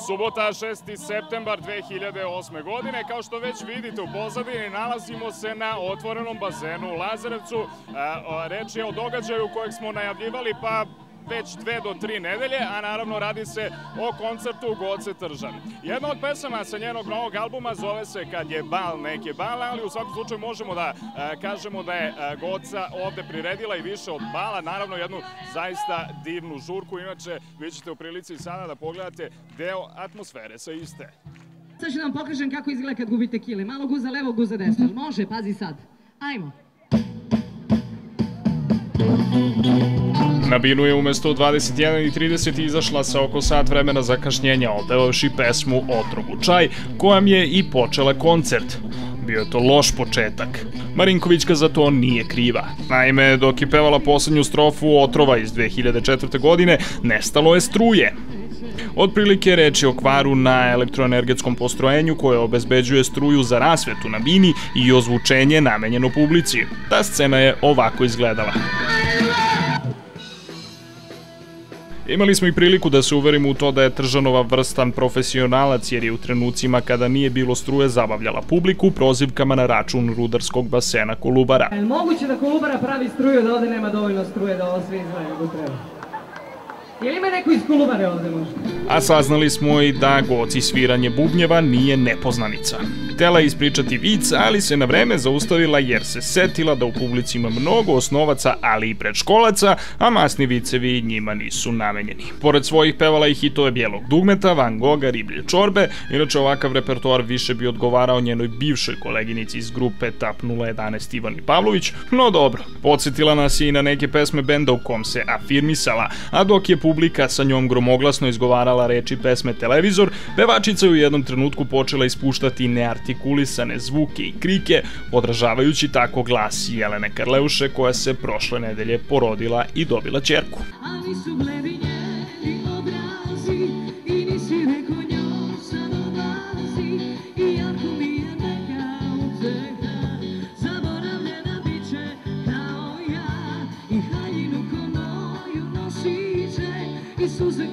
Subota, 6. septembar 2008. godine. Kao što već vidite u pozadini, nalazimo se na otvorenom bazenu u Lazarevcu. Reč je o događaju kojeg smo najavljivali pa već 2 do 3 nedelje, a naravno radi se o koncertu Goce Tržan. Jedna od pesama sa njenog novog albuma zove se Kad je bal neke bale, ali u svakom slučaju možemo da kažemo da je Goca ovde priredila i više od bala, naravno jednu zaista divnu žurku. Inače, vi ćete u prilici sada da pogledate deo atmosfere sa iste. Sad ću da vam pokažem kako izgleda kad gubite kile. Malo guza levo, guza desno. Može, pazi sad. Ajmo. Na binu je umesto 21:30 izašla sa oko sat vremena zakašnjenja, opevavši pesmu Otrovu čaj, kojom je i počela koncert. Bio je to loš početak. Marinkovićka za to nije kriva. Naime, dok je pevala poslednju strofu Otrova iz 2004. godine, nestalo je struje. Otprilike reč je o kvaru na elektroenergetskom postrojenju koje obezbeđuje struju za rasvetu na bini i ozvučenje namenjeno publici. Ta scena je ovako izgledala. Imali smo i priliku da se uverimo u to da je Tržanova vrstan profesionalac, jer je u trenucima kada nije bilo struje zabavljala publiku prozivkama na račun rudarskog basena Kolubara. Je li moguće da Kolubara pravi struju da ovde nema dovoljno struje da ovo sve izgleda kako treba? Je li ima neko iz Kolubare ovde možda? A saznali smo i da Goci sviranje bubnjeva nije nepoznanica. Htela je ispričati vic, ali se na vreme zaustavila jer se setila da u publici ima mnogo osnovaca, ali i predškolaca, a masni vicevi njima nisu namenjeni. Pored svojih pevala i hitove Bijelog dugmeta, Van Gogha, Riblje čorbe, inače ovakav repertoar više bi odgovarao njenoj bivšoj koleginici iz grupe TAP 011 Ivani Pavlović, no dobro. Podsjetila nas je i na neke pesme benda u kom se afirmisala, a dok je publika sa njom gromoglasno izgovarala reči pesme Televizor, pevačica je u jednom trenutku počela ispuštati neartikulisane zvuke i krike, odražavajući tako glas Jelene Karleuše, koja se prošle nedelje porodila i dobila ćerku. Suze